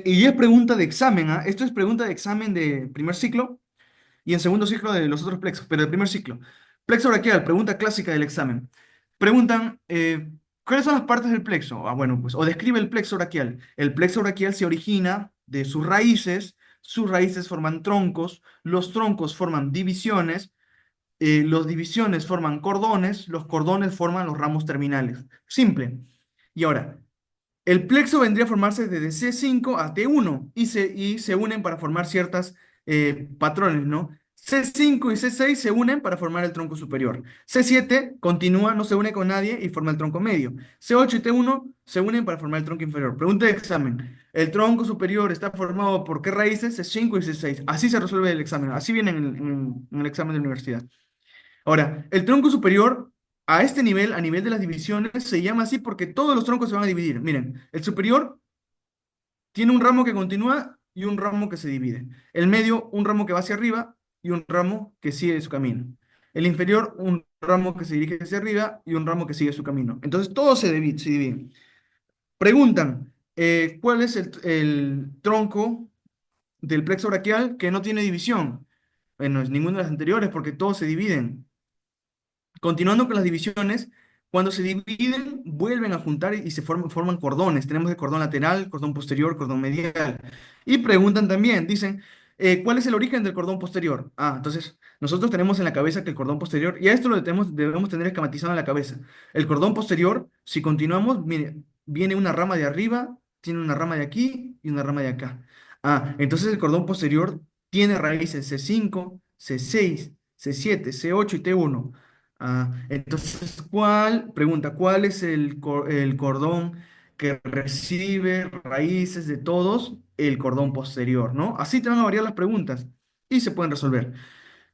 Y es pregunta de examen, ¿ah? Esto es pregunta de examen de primer ciclo y en segundo ciclo de los otros plexos, pero de primer ciclo. Plexo braquial, pregunta clásica del examen. Preguntan, ¿cuáles son las partes del plexo? Ah, bueno, pues, o describe el plexo braquial. El plexo braquial se origina de sus raíces forman troncos, los troncos forman divisiones, los divisiones forman cordones, los cordones forman los ramos terminales. Simple. Y ahora, el plexo vendría a formarse desde C5 a T1 y se unen para formar ciertas patrones, ¿no? C5 y C6 se unen para formar el tronco superior. C7 continúa, no se une con nadie y forma el tronco medio. C8 y T1 se unen para formar el tronco inferior. Pregunta de examen. ¿El tronco superior está formado por qué raíces? C5 y C6. Así se resuelve el examen. Así viene en el examen de la universidad. Ahora, el tronco superior a este nivel, a nivel de las divisiones, se llama así porque todos los troncos se van a dividir. Miren, el superior tiene un ramo que continúa y un ramo que se divide. El medio, un ramo que va hacia arriba y un ramo que sigue su camino. El inferior, un ramo que se dirige hacia arriba y un ramo que sigue su camino. Entonces, todos se dividen. Preguntan, ¿cuál es el tronco del plexo braquial que no tiene división? Bueno, es ninguno de los anteriores porque todos se dividen. Continuando con las divisiones, cuando se dividen, vuelven a juntar y se forman cordones. Tenemos el cordón lateral, cordón posterior, cordón medial. Y preguntan también, dicen, ¿cuál es el origen del cordón posterior? Ah, entonces, nosotros tenemos en la cabeza que el cordón posterior, y a esto debemos tener esquematizado en la cabeza. El cordón posterior, si continuamos, mire, viene una rama de arriba, tiene una rama de aquí y una rama de acá. Ah, entonces el cordón posterior tiene raíces C5, C6, C7, C8 y T1. Ah, entonces, pregunta, ¿cuál es el cordón que recibe raíces de todos? El cordón posterior, ¿no? Así te van a variar las preguntas y se pueden resolver.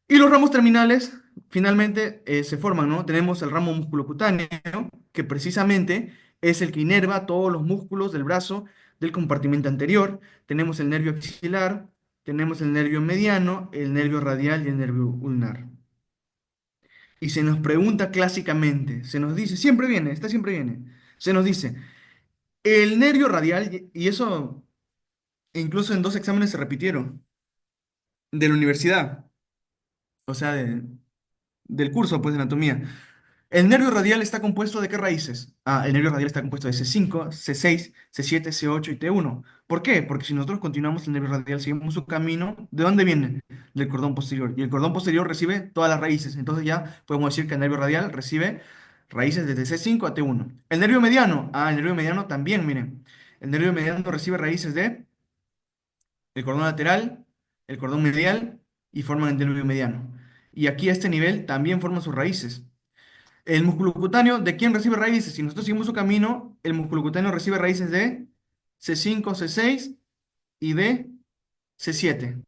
Y los ramos terminales, finalmente, se forman, ¿no? Tenemos el ramo musculocutáneo, que precisamente es el que inerva todos los músculos del brazo del compartimento anterior. Tenemos el nervio axilar, tenemos el nervio mediano, el nervio radial y el nervio ulnar. Y se nos pregunta clásicamente, se nos dice, siempre viene, esta siempre viene, se nos dice, el nervio radial, y eso incluso en dos exámenes se repitieron, de la universidad, o sea, del curso pues, de anatomía. ¿El nervio radial está compuesto de qué raíces? Ah, el nervio radial está compuesto de C5, C6, C7, C8 y T1. ¿Por qué? Porque si nosotros continuamos el nervio radial, seguimos su camino, ¿de dónde viene? Del cordón posterior. Y el cordón posterior recibe todas las raíces. Entonces ya podemos decir que el nervio radial recibe raíces desde C5 a T1. ¿El nervio mediano? Ah, el nervio mediano también, miren. El nervio mediano recibe raíces de el cordón lateral, el cordón medial y forman el nervio mediano. Y aquí a este nivel también forman sus raíces. El músculo cutáneo, ¿de quién recibe raíces? Si nosotros seguimos su camino, el músculo cutáneo recibe raíces de C5, C6 y de C7.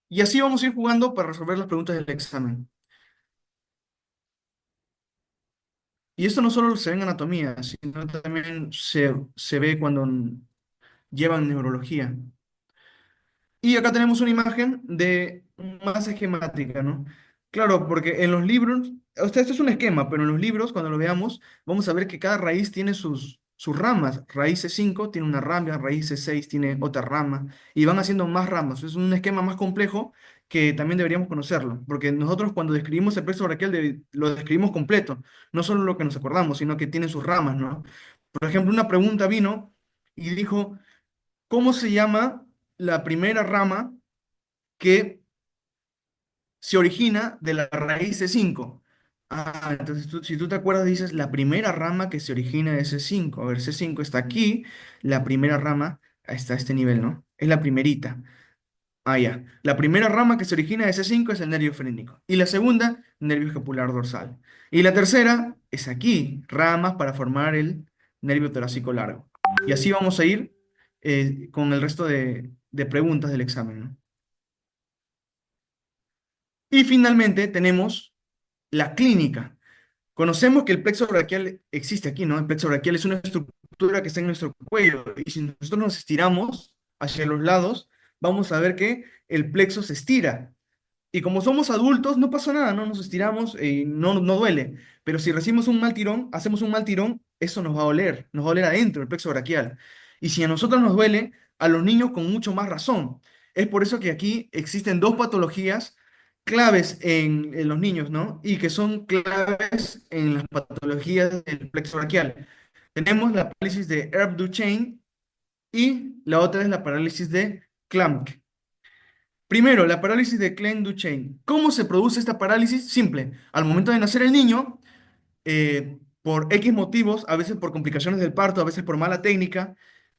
Y así vamos a ir jugando para resolver las preguntas del examen. Y esto no solo se ve en anatomía, sino también se ve cuando llevan neurología. Y acá tenemos una imagen de más esquemática, ¿no? Claro, porque en los libros, o sea, esto es un esquema, pero en los libros, cuando lo veamos, vamos a ver que cada raíz tiene sus ramas. Raíz C5 tiene una rama, raíz C6 tiene otra rama, y van haciendo más ramas. Es un esquema más complejo que también deberíamos conocerlo, porque nosotros cuando describimos el plexo braquial lo describimos completo, no solo lo que nos acordamos, sino que tiene sus ramas, ¿no? Por ejemplo, una pregunta vino y dijo, ¿cómo se llama la primera rama que se origina de la raíz C5? Ah, entonces si tú te acuerdas, dices la primera rama que se origina de C5. A ver, C5 está aquí, la primera rama está a este nivel, ¿no? Es la primerita. Ah, ya. La primera rama que se origina de C5 es el nervio frénico. Y la segunda, nervio escapular dorsal. Y la tercera es aquí, ramas para formar el nervio torácico largo. Y así vamos a ir con el resto de preguntas del examen, ¿no? Y finalmente tenemos la clínica. Conocemos que el plexo braquial existe aquí, ¿no? El plexo braquial es una estructura que está en nuestro cuello y si nosotros nos estiramos hacia los lados, vamos a ver que el plexo se estira. Y como somos adultos, no pasa nada, no nos estiramos y no duele. Pero si recibimos un mal tirón, hacemos un mal tirón, eso nos va a doler adentro, el plexo braquial. Y si a nosotros nos duele, a los niños con mucho más razón. Es por eso que aquí existen dos patologías claves en los niños, ¿no? Y que son claves en las patologías del plexo braquial. Tenemos la parálisis de Erbs-Duchenne y la otra es la parálisis de Clamp. Primero, la parálisis de Klein-Duchenne. ¿Cómo se produce esta parálisis? Simple. Al momento de nacer el niño, por X motivos, a veces por complicaciones del parto, a veces por mala técnica,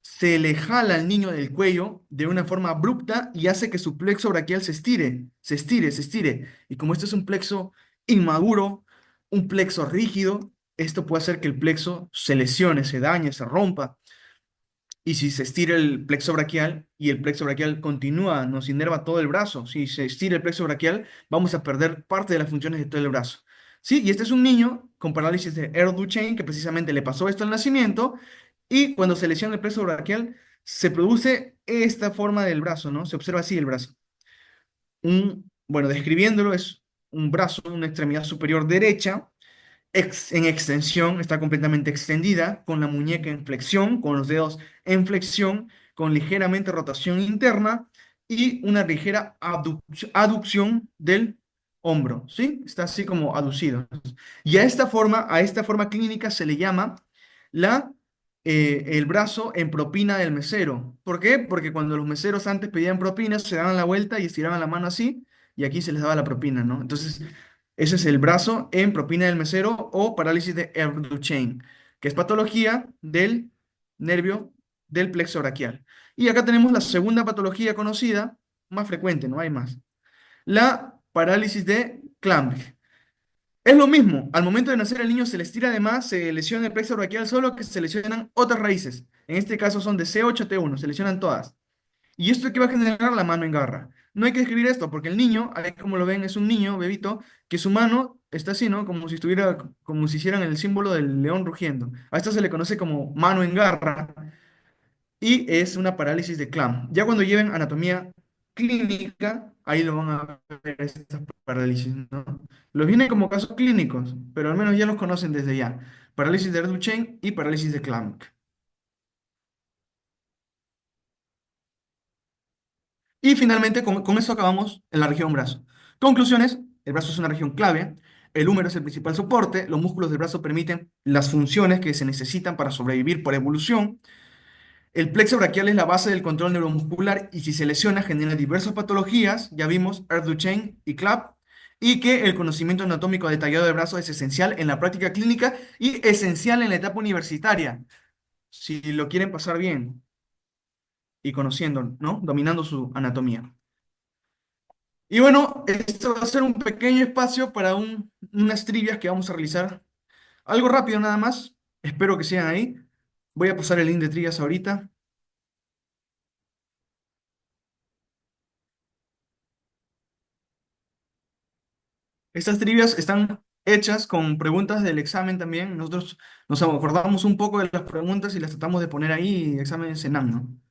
se le jala al niño del cuello de una forma abrupta y hace que su plexo braquial se estire, se estire, se estire. Y como esto es un plexo inmaduro, un plexo rígido, esto puede hacer que el plexo se lesione, se dañe, se rompa. Y si se estira el plexo braquial y el plexo braquial continúa, nos inerva todo el brazo, si se estira el plexo braquial, vamos a perder parte de las funciones de todo el brazo. ¿Sí? Y este es un niño con parálisis de Ehlers-Danlos, que precisamente le pasó esto al nacimiento, y cuando se lesiona el plexo braquial, se produce esta forma del brazo, ¿no? Se observa así el brazo. Bueno, describiéndolo, es un brazo, una extremidad superior derecha, en extensión, está completamente extendida, con la muñeca en flexión, con los dedos en flexión, con ligeramente rotación interna y una ligera aducción del hombro, ¿sí? Está así como aducido. Y a esta forma clínica se le llama la, el brazo en propina del mesero. ¿Por qué? Porque cuando los meseros antes pedían propinas, se daban la vuelta y estiraban la mano así, y aquí se les daba la propina, ¿no? Entonces, ese es el brazo en propina del mesero o parálisis de Ehlers-Danlos, que es patología del nervio del plexo braquial. Y acá tenemos la segunda patología conocida, más frecuente, no hay más. La parálisis de Clamp. Es lo mismo, al momento de nacer el niño se le estira de más, se lesiona el plexo braquial, solo que se lesionan otras raíces. En este caso son de C8 a T1, se lesionan todas. ¿Y esto qué va a generar? La mano en garra. No hay que escribir esto, porque el niño, ahí como lo ven, es un niño, bebito, que su mano está así, ¿no? Como si estuviera, como si hicieran el símbolo del león rugiendo. A esto se le conoce como mano en garra y es una parálisis de Clamp. Ya cuando lleven anatomía clínica, ahí lo van a ver estas parálisis, ¿no? Los vienen como casos clínicos, pero al menos ya los conocen desde ya. Parálisis de Duchenne y parálisis de Clamp. Y finalmente, con eso acabamos en la región brazo. Conclusiones, el brazo es una región clave. el húmero es el principal soporte, los músculos del brazo permiten las funciones que se necesitan para sobrevivir por evolución. El plexo braquial es la base del control neuromuscular y si se lesiona genera diversas patologías, ya vimos Earl Duchenne y Clapp, y que el conocimiento anatómico detallado del brazo es esencial en la práctica clínica y esencial en la etapa universitaria, si lo quieren pasar bien y conociendo, ¿no? Dominando su anatomía. Y bueno, esto va a ser un pequeño espacio para unas trivias que vamos a realizar. Algo rápido nada más. Espero que sigan ahí. Voy a pasar el link de trivias ahorita. Estas trivias están hechas con preguntas del examen también. Nosotros nos acordamos un poco de las preguntas y las tratamos de poner ahí, examen Senan, ¿no?